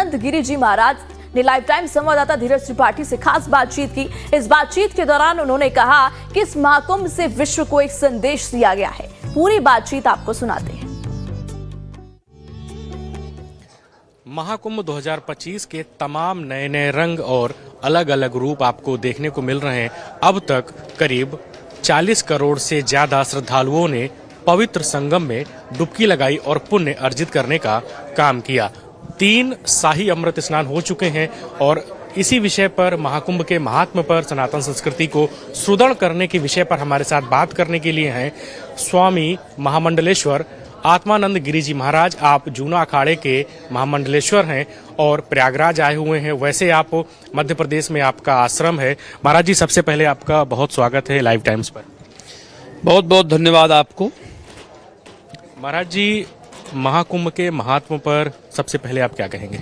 आत्मानंद गिरी जी महाराज ने live time संवाददाता धीरज त्रिपाठी से खास बातचीत की। इस बातचीत के दौरान उन्होंने कहा कि इस महाकुंभ से विश्व को एक संदेश दिया गया है। पूरी बातचीत आपको सुनाते हैं। महाकुंभ 2025 के तमाम नए नए रंग और अलग अलग रूप आपको देखने को मिल रहे हैं। अब तक करीब 40 करोड़ से ज्यादा श्रद्धालुओं ने पवित्र संगम में डुबकी लगाई और पुण्य अर्जित करने का काम किया। 3 शाही अमृत स्नान हो चुके हैं और इसी विषय पर, महाकुंभ के महात्म पर, सनातन संस्कृति को सुदृढ़ करने के विषय पर हमारे साथ बात करने के लिए हैं स्वामी महामंडलेश्वर आत्मानंद गिरी जी महाराज। आप जूना अखाड़े के महामंडलेश्वर हैं और प्रयागराज आए हुए हैं। वैसे आप मध्य प्रदेश में आपका आश्रम है। महाराज जी, सबसे पहले आपका बहुत स्वागत है लाइव टाइम्स पर। बहुत बहुत धन्यवाद आपको। महाराज जी, महाकुंभ के महात्म पर सबसे पहले आप क्या कहेंगे?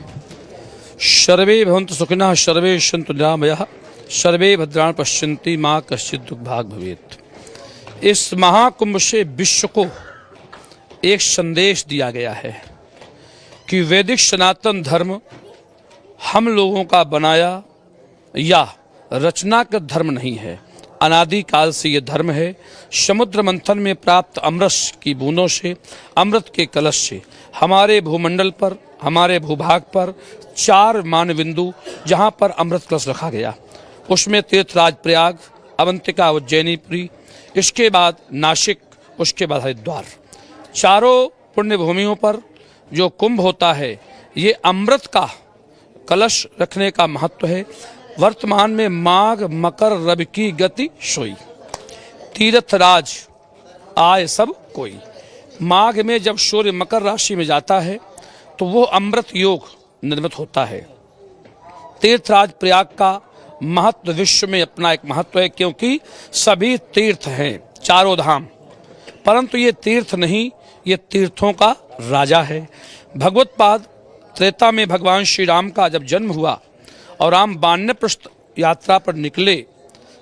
सर्वे भवन्तु सुखिनः, सर्वे सन्तु निरामयाः, सर्वे भद्राणि पश्यन्ति, मा कश्चित् दुर्भाग् भवेत्। इस महाकुंभ से विश्व को एक संदेश दिया गया है कि वैदिक सनातन धर्म हम लोगों का बनाया या रचना का धर्म नहीं है। अनादि काल से ये धर्म है। समुद्र मंथन में प्राप्त अमृत की बूंदों से, अमृत के कलश से हमारे भूमंडल पर, हमारे भूभाग पर 4 मान बिंदु जहाँ पर अमृत कलश रखा गया, उसमें तीर्थराज प्रयाग, अवंतिका उज्जैनीपुरी, इसके बाद नासिक, उसके बाद हरिद्वार, चारों पुण्य भूमियों पर जो कुंभ होता है, ये अमृत का कलश रखने का महत्व है। वर्तमान में माघ मकर रवि की गति सोई, तीर्थराज आए सब कोई। माघ में जब सूर्य मकर राशि में जाता है तो वो अमृत योग निर्मित होता है। तीर्थराज प्रयाग का महत्व विश्व में अपना एक महत्व है, क्योंकि सभी तीर्थ हैं, चारों धाम, परंतु ये तीर्थ नहीं, ये तीर्थों का राजा है। भगवत पाद त्रेता में भगवान श्री राम का जब जन्म हुआ और राम वानप्रस्थ यात्रा पर निकले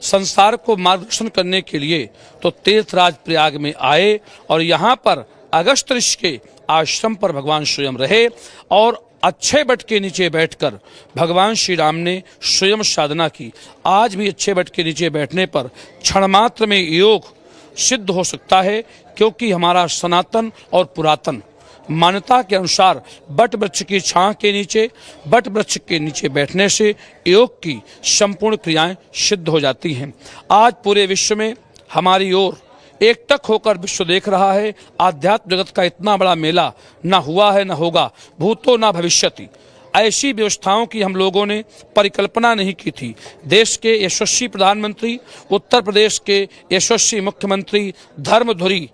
संसार को मार्गदर्शन करने के लिए, तो तीर्थराज प्रयाग में आए और यहाँ पर अगस्त ऋषि के आश्रम पर भगवान स्वयं रहे और अच्छे वट के नीचे बैठकर भगवान श्री राम ने स्वयं साधना की। आज भी अच्छे वट के नीचे बैठने पर क्षण मात्र में योग सिद्ध हो सकता है, क्योंकि हमारा सनातन और पुरातन मान्यता के अनुसार बट वृक्ष की छां के नीचे, बट वृक्ष के नीचे बैठने से योग की संपूर्ण क्रियाएं सिद्ध हो जाती हैं। आज पूरे विश्व में हमारी ओर एकटक होकर विश्व देख रहा है। आध्यात्म जगत का इतना बड़ा मेला ना हुआ है, ना होगा, भूतो ना भविष्यति। ऐसी व्यवस्थाओं की हम लोगों ने परिकल्पना नहीं की थी। देश के यशस्वी प्रधानमंत्री, उत्तर प्रदेश के यशस्वी मुख्यमंत्री धर्मधुरी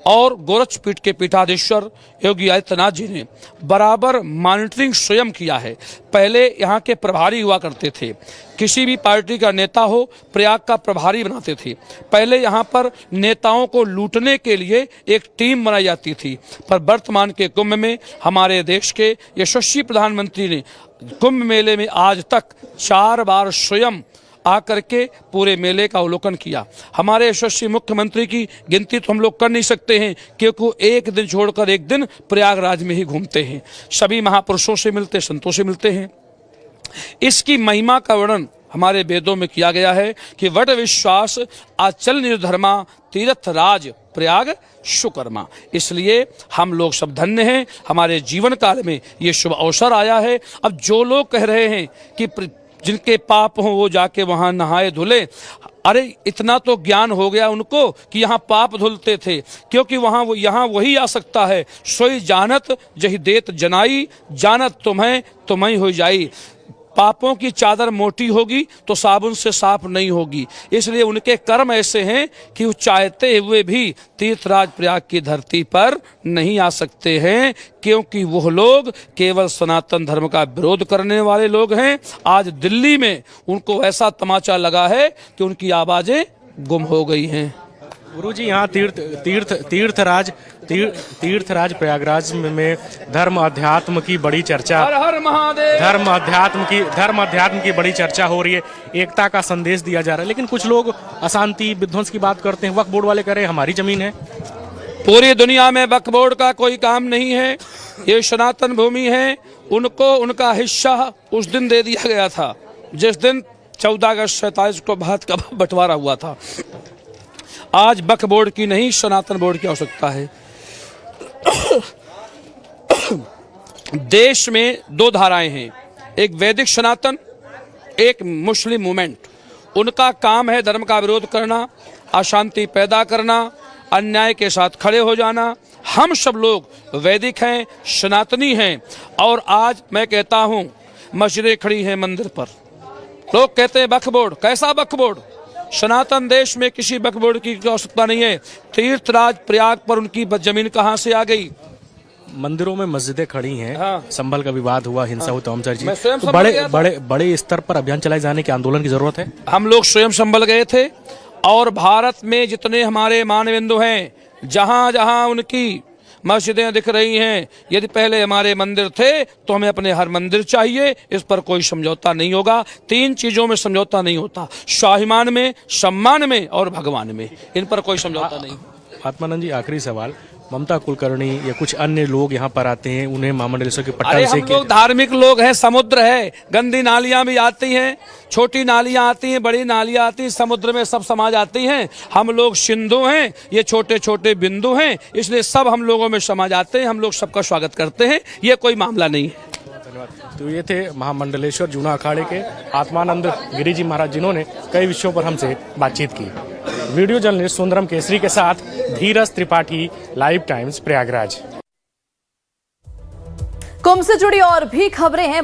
और गोरक्षपीठ के पीठाधीश्वर योगी आदित्यनाथ जी ने बराबर मॉनिटरिंग स्वयं किया है। पहले यहाँ के प्रभारी हुआ करते थे, किसी भी पार्टी का नेता हो प्रयाग का प्रभारी बनाते थे। पहले यहाँ पर नेताओं को लूटने के लिए एक टीम बनाई जाती थी, पर वर्तमान के कुंभ में हमारे देश के यशस्वी प्रधानमंत्री ने कुंभ मेले में आज तक 4 बार स्वयं आकर के पूरे मेले का अवलोकन किया। हमारे यशस्वी मुख्यमंत्री की गिनती तो हम लोग कर नहीं सकते हैं, क्योंकि एक दिन छोड़कर एक दिन प्रयागराज में ही घूमते हैं, सभी महापुरुषों से मिलते, संतों से मिलते हैं। इसकी महिमा का वर्णन हमारे वेदों में किया गया है कि वट विश्वास आचल निर्धर्मा, तीर्थराज प्रयाग सुकर्मा। इसलिए हम लोग सब धन्य हैं, हमारे जीवन काल में ये शुभ अवसर आया है। अब जो लोग कह रहे हैं कि जिनके पाप हों वो जाके वहाँ नहाए धुले, अरे इतना तो ज्ञान हो गया उनको कि यहाँ पाप धुलते थे, क्योंकि वहाँ यहाँ वही आ सकता है। सोई जानत जही देत जनाई, जानत तुम्हें हो जाई। पापों की चादर मोटी होगी तो साबुन से साफ नहीं होगी। इसलिए उनके कर्म ऐसे हैं कि वो चाहते हुए भी तीर्थराज प्रयाग की धरती पर नहीं आ सकते हैं, क्योंकि वो लोग केवल सनातन धर्म का विरोध करने वाले लोग हैं। आज दिल्ली में उनको ऐसा तमाचा लगा है कि उनकी आवाजें गुम हो गई हैं। गुरुजी, यहाँ तीर्थराज प्रयागराज में धर्म अध्यात्म की बड़ी चर्चा, हर हर महादेव, धर्म अध्यात्म की बड़ी चर्चा हो रही है, एकता का संदेश दिया जा रहा है, लेकिन कुछ लोग अशांति विध्वंस की बात करते हैं। वक्फ बोर्ड वाले कह रहे हैं हमारी जमीन है। पूरी दुनिया में वक्फ बोर्ड का कोई काम नहीं है, ये सनातन भूमि है उनको उनका हिस्सा उस दिन दे दिया गया था जिस दिन 14 अगस्त 47 को भारत का बंटवारा हुआ था। आज वक्फ बोर्ड की नहीं, सनातन बोर्ड की आवश्यकता है। देश में दो धाराएं हैं, एक वैदिक सनातन, एक मुस्लिम मूवमेंट। उनका काम है धर्म का विरोध करना, अशांति पैदा करना, अन्याय के साथ खड़े हो जाना। हम सब लोग वैदिक हैं, सनातनी हैं। और आज मैं कहता हूं, मस्जिदें खड़ी हैं मंदिर पर। लोग कहते हैं वक्फ बोर्ड, कैसा वक्फ बोर्ड? सनातन देश में किसी वक्फ बोर्ड की आवश्यकता नहीं है। तीर्थराज प्रयाग पर उनकी जमीन कहां से आ गई? मंदिरों में मस्जिदें खड़ी हैं। हाँ। संभल का विवाद हुआ, हिंसा हुई, तमाम सारी मैं चीजें। स्वयं तो संभल गया था। बड़े स्तर पर अभियान चलाए जाने के आंदोलन की जरूरत है। हम लोग स्वयं संभल गए थे। और भारत में जितने हमारे मानबिंदु हैं, जहां जहां उनकी मस्जिदें दिख रही हैं, यदि पहले हमारे मंदिर थे तो हमें अपने हर मंदिर चाहिए। इस पर कोई समझौता नहीं होगा। 3 चीजों में समझौता नहीं होता, स्वाभिमान में, सम्मान में और भगवान में। इन पर कोई समझौता नहीं। आत्मानंद जी, आखिरी सवाल, ममता कुलकर्णी या कुछ अन्य लोग यहाँ पर आते हैं, उन्हें महामंडलेश्वर के अरे पट्टाल से हम लोग धार्मिक लोग हैं, समुद्र है, गंदी नालियां भी आती हैं, छोटी नालियां आती हैं, बड़ी नालियां आती हैं, समुद्र में सब समा जाती हैं। हम लोग सिंधु हैं, ये छोटे छोटे बिंदु हैं, इसलिए सब हम लोगों में समा जाते हैं। हम लोग सबका स्वागत करते हैं, ये कोई मामला नहीं है। तो ये थे महामंडलेश्वर जूना अखाड़े के आत्मानंद गिरी जी महाराज, जिन्होंने कई विषयों पर हमसे बातचीत की। वीडियो जर्नलिस्ट सुंदरम केसरी के साथ धीरज त्रिपाठी, लाइव टाइम्स, प्रयागराज। कुंभ से जुड़ी और भी खबरें हैं।